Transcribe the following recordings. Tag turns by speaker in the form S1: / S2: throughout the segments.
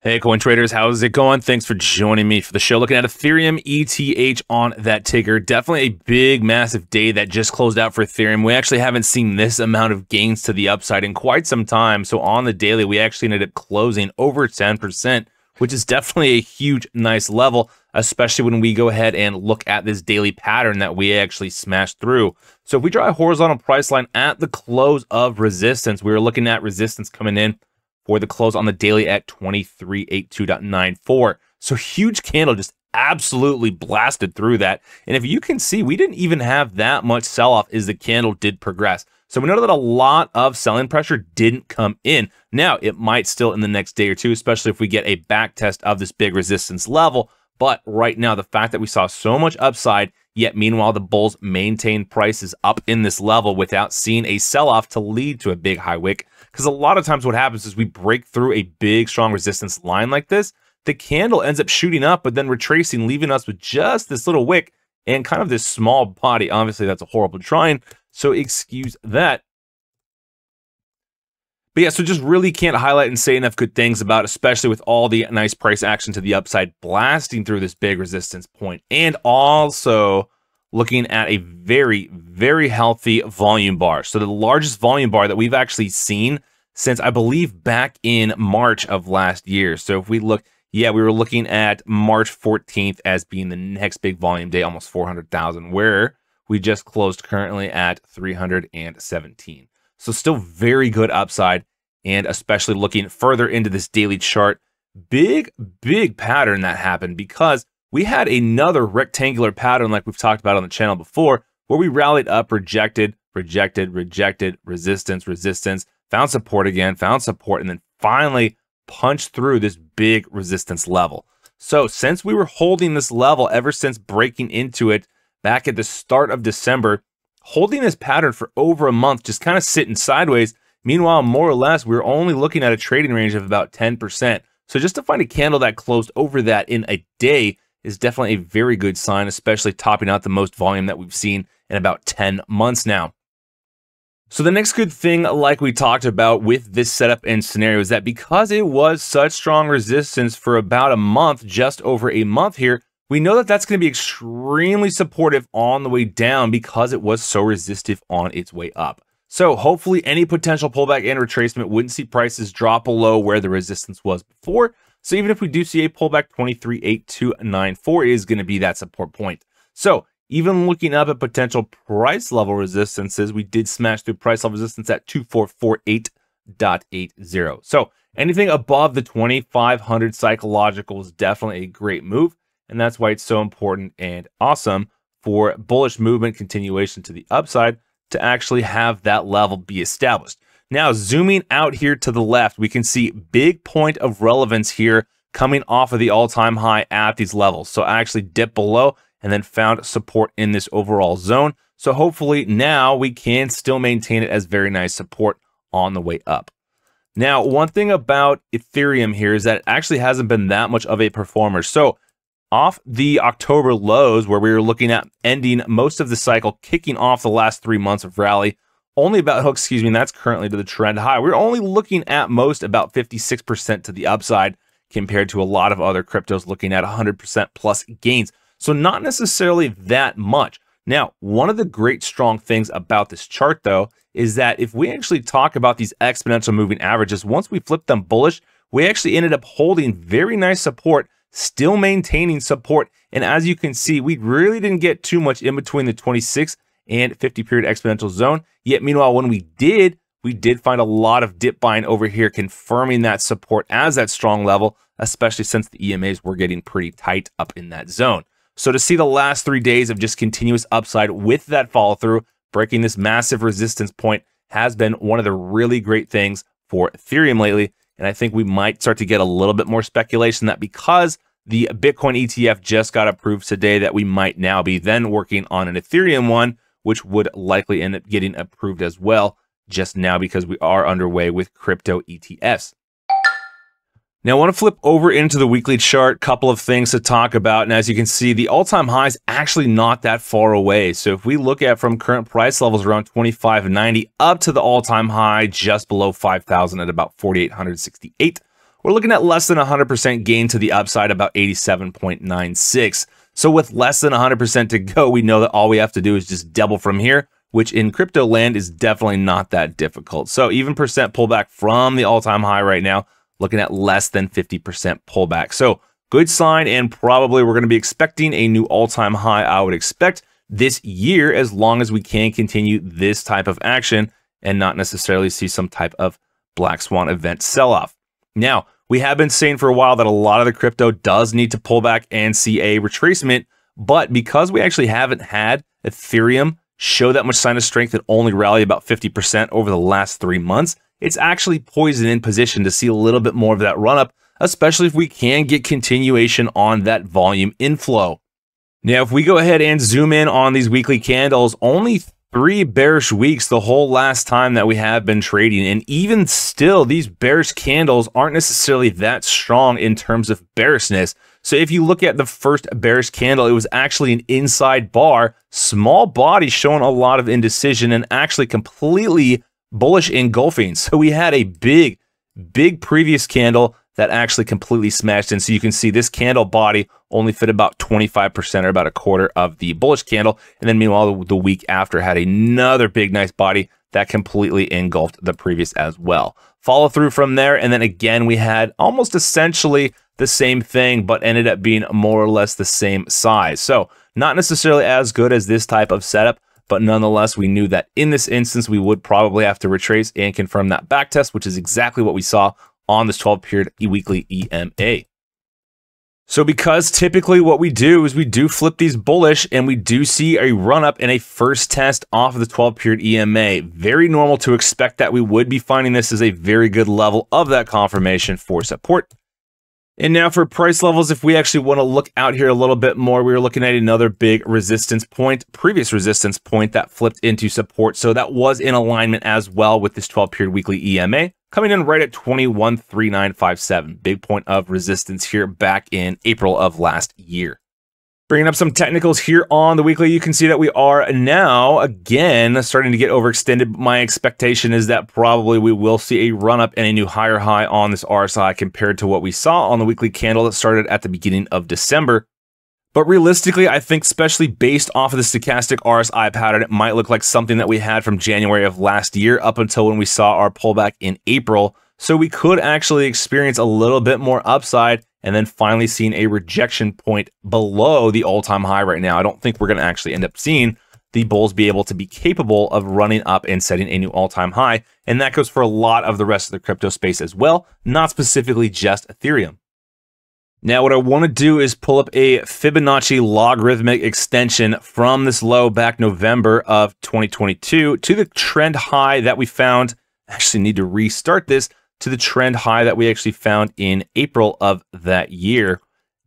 S1: Hey, coin traders, how's it going? Thanks for joining me for the show. Looking at Ethereum ETH on that ticker. Definitely a big, massive day that just closed out for Ethereum. We actually haven't seen this amount of gains to the upside in quite some time. So on the daily, we actually ended up closing over 10%, which is definitely a huge, nice level, especially when we go ahead and look at this daily pattern that we actually smashed through. So if we draw a horizontal price line at the close of resistance, we were looking at resistance coming in for the close on the daily at 2382.94. So huge candle, just absolutely blasted through that. And if you can see, we didn't even have that much sell-off as the candle did progress. So we know that a lot of selling pressure didn't come in. Now, it might still in the next day or two, especially if we get a back test of this big resistance level. But right now, the fact that we saw so much upside, yet meanwhile, the bulls maintained prices up in this level without seeing a sell-off to lead to a big high wick. Because a lot of times what happens is we break through a big, strong resistance line like this, the candle ends up shooting up, but then retracing, leaving us with just this little wick and kind of this small body. Obviously, that's a horrible drawing, so excuse that. But yeah, so just really can't highlight and say enough good things about, especially with all the nice price action to the upside, blasting through this big resistance point, and also looking at a very, very healthy volume bar. So the largest volume bar that we've actually seen since, I believe, back in March of last year. So if we look, yeah, we were looking at March 14th as being the next big volume day, almost 400,000, where we just closed currently at 317. So still very good upside, and especially looking further into this daily chart, big pattern that happened because we had another rectangular pattern like we've talked about on the channel before, where we rallied up, rejected, resistance, found support again, found support, and then finally punched through this big resistance level. So since we were holding this level ever since breaking into it back at the start of December, holding this pattern for over a month, just kind of sitting sideways. Meanwhile, more or less, we're only looking at a trading range of about 10%. So just to find a candle that closed over that in a day is definitely a very good sign, especially topping out the most volume that we've seen in about 10 months now. So the next good thing, like we talked about with this setup and scenario, is that because it was such strong resistance for about a month, just over a month here, we know that that's going to be extremely supportive on the way down because it was so resistive on its way up. So hopefully any potential pullback and retracement wouldn't see prices drop below where the resistance was before. So even if we do see a pullback, 238294 is going to be that support point. So even looking up at potential price level resistances, we did smash through price level resistance at 2448.80. So anything above the 2500 psychological is definitely a great move. And that's why it's so important and awesome for bullish movement continuation to the upside to actually have that level be established. Now, zooming out here to the left, we can see big point of relevance here coming off of the all-time high at these levels. So I actually dipped below and then found support in this overall zone. So hopefully now we can still maintain it as very nice support on the way up. Now, one thing about Ethereum here is that it actually hasn't been that much of a performer. So off the October lows, where we were looking at ending most of the cycle, kicking off the last 3 months of rally, only about, and that's currently to the trend high. We're only looking at most about 56% to the upside compared to a lot of other cryptos looking at 100% plus gains. So not necessarily that much. Now, one of the great strong things about this chart, though, is that if we actually talk about these exponential moving averages, once we flip them bullish, we actually ended up holding very nice support, still maintaining support. And as you can see, we really didn't get too much in between the 26 and 50 period exponential zone. Yet meanwhile, when we did find a lot of dip buying over here, confirming that support as that strong level, especially since the EMAs were getting pretty tight up in that zone. So to see the last 3 days of just continuous upside with that follow through, breaking this massive resistance point has been one of the really great things for Ethereum lately. And I think we might start to get a little bit more speculation that because the Bitcoin ETF just got approved today, that we might now be then working on an Ethereum one, which would likely end up getting approved as well just now because we are underway with crypto ETFs. Now I want to flip over into the weekly chart, couple of things to talk about. And as you can see, the all-time high is actually not that far away. So if we look at from current price levels around 25.90 up to the all-time high just below 5,000 at about 4,868, we're looking at less than 100% gain to the upside, about 87.96. So with less than 100% to go, we know that all we have to do is just double from here, which in crypto land is definitely not that difficult. So even percent pullback from the all-time high right now, looking at less than 50% pullback. So good sign, and probably we're going to be expecting a new all-time high, I would expect, this year, as long as we can continue this type of action and not necessarily see some type of black swan event sell-off. Now, we have been saying for a while that a lot of the crypto does need to pull back and see a retracement, but because we actually haven't had Ethereum show that much sign of strength and only rally about 50% over the last 3 months, it's actually poised and in position to see a little bit more of that run-up, especially if we can get continuation on that volume inflow. Now, if we go ahead and zoom in on these weekly candles, only 3 bearish weeks the whole last time that we have been trading. And even still, these bearish candles aren't necessarily that strong in terms of bearishness. So if you look at the first bearish candle, it was actually an inside bar, small body showing a lot of indecision and actually completely bullish engulfing. So we had a big previous candle that actually completely smashed in. So you can see this candle body only fit about 25% or about a quarter of the bullish candle. And then meanwhile, the week after had another big, nice body that completely engulfed the previous as well. Follow through from there. And then again, we had almost essentially the same thing, but ended up being more or less the same size. So not necessarily as good as this type of setup, but nonetheless, we knew that in this instance, we would probably have to retrace and confirm that back test, which is exactly what we saw on this 12-period weekly EMA. So because typically what we do is we do flip these bullish and we do see a run-up in a first test off of the 12-period EMA. Very normal to expect that we would be finding this as a very good level of that confirmation for support. And now for price levels, if we actually want to look out here a little bit more, we were looking at another big resistance point, previous resistance point that flipped into support. So that was in alignment as well with this 12-period weekly EMA, coming in right at 213957. Big point of resistance here back in April of last year. Bringing up some technicals here on the weekly, you can see that we are now, again, starting to get overextended. My expectation is that probably we will see a run-up and a new higher high on this RSI compared to what we saw on the weekly candle that started at the beginning of December. But realistically, I think especially based off of the stochastic RSI pattern, it might look like something that we had from January of last year up until when we saw our pullback in April. So we could actually experience a little bit more upside and then finally seeing a rejection point below the all-time high right now. I don't think we're going to actually end up seeing the bulls be able to be capable of running up and setting a new all-time high. And that goes for a lot of the rest of the crypto space as well, not specifically just Ethereum. Now, what I want to do is pull up a Fibonacci logarithmic extension from this low back November of 2022 to the trend high that we found. I actually need to restart this to the trend high that we actually found in April of that year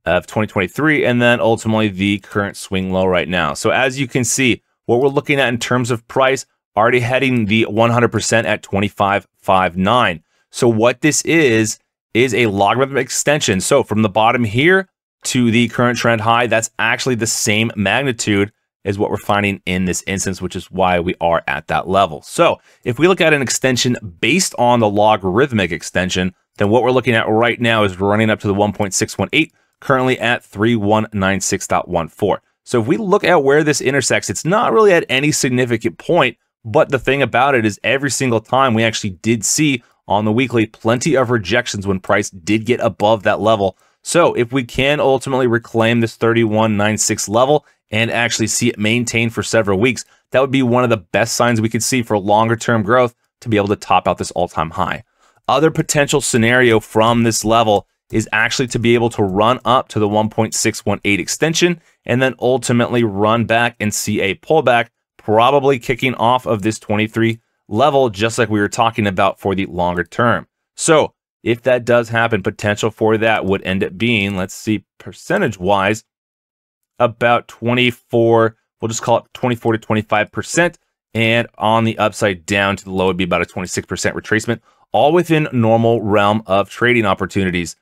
S1: of 2023, and then ultimately the current swing low right now. So as you can see, what we're looking at in terms of price, already heading the 100% at 25.59. So what this is a logarithmic extension. So from the bottom here to the current trend high, that's actually the same magnitude is what we're finding in this instance, which is why we are at that level. So if we look at an extension based on the logarithmic extension, then what we're looking at right now is running up to the 1.618, currently at 3196.14. So if we look at where this intersects, it's not really at any significant point, but the thing about it is every single time we actually did see on the weekly plenty of rejections when price did get above that level. So if we can ultimately reclaim this 3196 level and actually see it maintain for several weeks, that would be one of the best signs we could see for longer term growth to be able to top out this all-time high. Other potential scenario from this level is actually to be able to run up to the 1.618 extension and then ultimately run back and see a pullback, probably kicking off of this 23 level, just like we were talking about for the longer term. So if that does happen, potential for that would end up being, let's see, percentage-wise, about 24, we'll just call it 24 to 25%. And on the upside down to the low would be about a 26% retracement, all within normal realm of trading opportunities.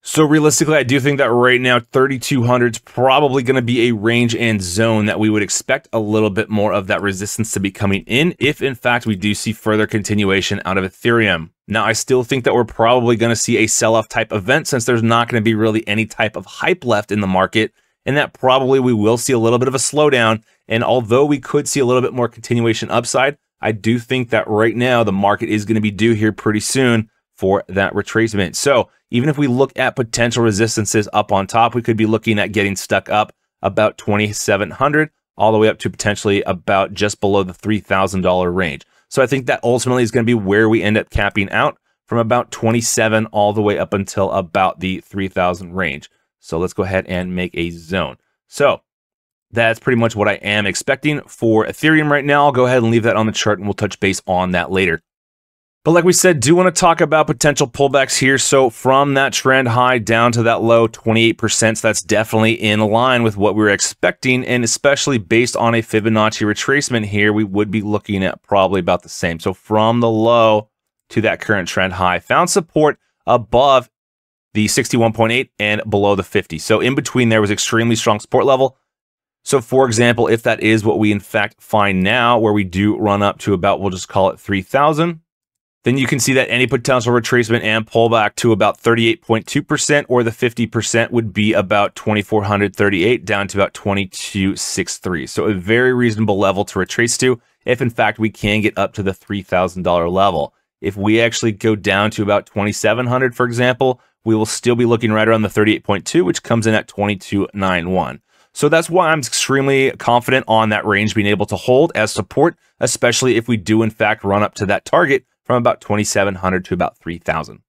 S1: So realistically, I do think that right now 3,200 is probably going to be a range and zone that we would expect a little bit more of that resistance to be coming in if in fact we do see further continuation out of Ethereum. Now, I still think that we're probably going to see a sell-off type event since there's not going to be really any type of hype left in the market, and that probably we will see a little bit of a slowdown. And although we could see a little bit more continuation upside, I do think that right now the market is going to be due here pretty soon for that retracement. So even if we look at potential resistances up on top, we could be looking at getting stuck up about 2,700 all the way up to potentially about just below the $3,000 range. So I think that ultimately is going to be where we end up capping out from about 27 all the way up until about the 3,000 range. So let's go ahead and make a zone. So that's pretty much what I am expecting for Ethereum right now. I'll go ahead and leave that on the chart and we'll touch base on that later. But like we said, do want to talk about potential pullbacks here. So from that trend high down to that low 28%, so that's definitely in line with what we were expecting. And especially based on a Fibonacci retracement here, we would be looking at probably about the same. So from the low to that current trend high, found support above the 61.8 and below the 50. So in between there was extremely strong support level. So for example, if that is what we in fact find now, where we do run up to about, we'll just call it 3,000, then you can see that any potential retracement and pullback to about 38.2% or the 50% would be about 2,438 down to about 2,263. So a very reasonable level to retrace to if in fact we can get up to the $3,000 level. If we actually go down to about 2,700, for example, we will still be looking right around the 38.2, which comes in at 2,291. So that's why I'm extremely confident on that range being able to hold as support, especially if we do in fact run up to that target from about 2,700 to about 3,000.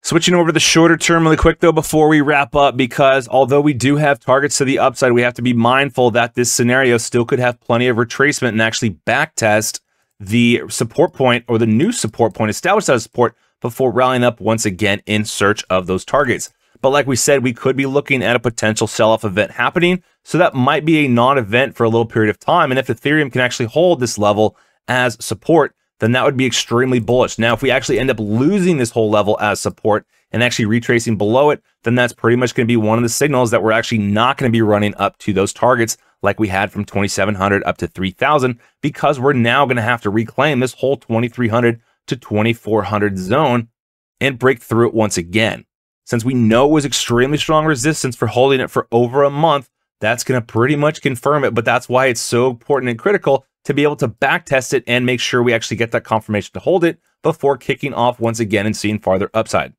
S1: Switching over to the shorter term really quick though before we wrap up, because although we do have targets to the upside, we have to be mindful that this scenario still could have plenty of retracement and actually backtest the support point or the new support point established as support before rallying up once again in search of those targets. But like we said, we could be looking at a potential sell-off event happening, so that might be a non-event for a little period of time. And if Ethereum can actually hold this level as support, then that would be extremely bullish. Now, if we actually end up losing this whole level as support and actually retracing below it, then that's pretty much going to be one of the signals that we're actually not going to be running up to those targets like we had from 2,700 up to 3,000, because we're now going to have to reclaim this whole 2,300 to 2,400 zone and break through it once again. Since we know it was extremely strong resistance for holding it for over a month, that's going to pretty much confirm it. But that's why it's so important and critical to be able to backtest it and make sure we actually get that confirmation to hold it before kicking off once again and seeing farther upside.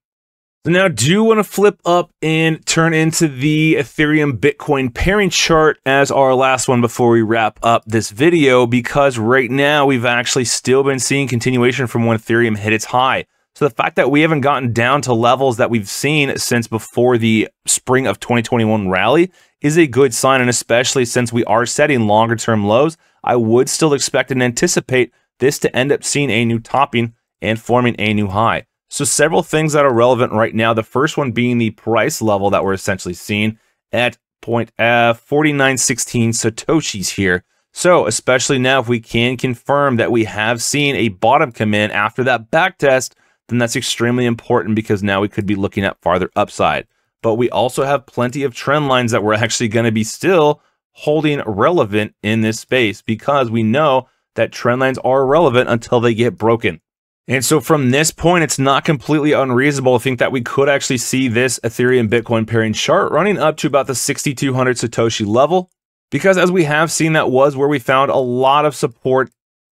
S1: So now I do want to flip up and turn into the Ethereum Bitcoin pairing chart as our last one before we wrap up this video, because right now we've actually still been seeing continuation from when Ethereum hit its high. So the fact that we haven't gotten down to levels that we've seen since before the spring of 2021 rally is a good sign, and especially since we are setting longer term lows, I would still expect and anticipate this to end up seeing a new topping and forming a new high. So several things that are relevant right now. The first one being the price level that we're essentially seeing at 4916 Satoshis here. So especially now, if we can confirm that we have seen a bottom come in after that back test, then that's extremely important, because now we could be looking at farther upside. But we also have plenty of trend lines that we're actually going to be still holding relevant in this space, because we know that trend lines are relevant until they get broken. And so from this point, it's not completely unreasonable to think that we could actually see this Ethereum Bitcoin pairing chart running up to about the 6,200 Satoshi level, because as we have seen, that was where we found a lot of support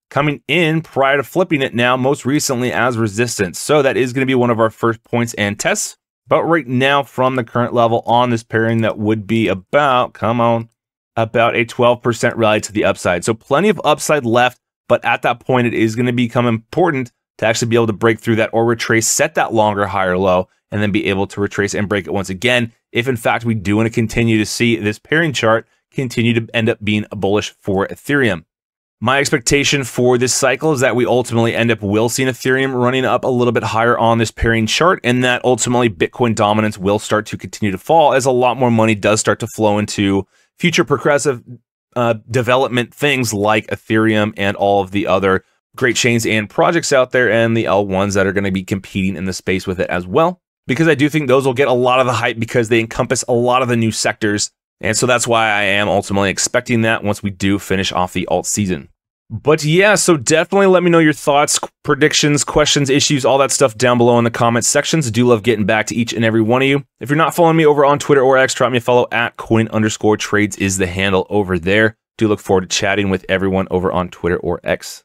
S1: coming in prior to flipping it now most recently as resistance. So that is going to be one of our first points and tests. But right now, from the current level on this pairing, that would be about, about a 12% rally to the upside. So plenty of upside left, but at that point, it is going to become important to actually be able to break through that or retrace, set that longer higher low, and then be able to retrace and break it once again, if in fact we do want to continue to see this pairing chart continue to end up being bullish for Ethereum. My expectation for this cycle is that we ultimately end up seeing Ethereum running up a little bit higher on this pairing chart, and that ultimately Bitcoin dominance will start to continue to fall as a lot more money does start to flow into future progressive development things like Ethereum and all of the other great chains and projects out there, and the L1s that are going to be competing in the space with it as well. because I do think those will get a lot of the hype because they encompass a lot of the new sectors. And so that's why I am ultimately expecting that once we do finish off the alt season. But yeah, so definitely let me know your thoughts, predictions, questions, issues, all that stuff down below in the comments sections. I do love getting back to each and every one of you. If you're not following me over on Twitter or X, drop me a follow at coin_trades is the handle over there. Do look forward to chatting with everyone over on Twitter or X.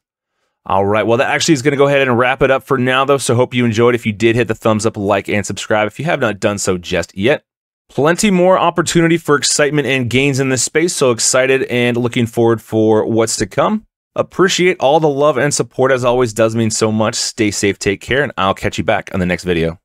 S1: All right, well, that actually is going to go ahead and wrap it up for now, though, so hope you enjoyed. If you did, hit the thumbs up, like, and subscribe if you have not done so just yet. Plenty more opportunity for excitement and gains in this space, so excited and looking forward for what's to come. Appreciate all the love and support, as always, does mean so much. Stay safe, take care, and I'll catch you back on the next video.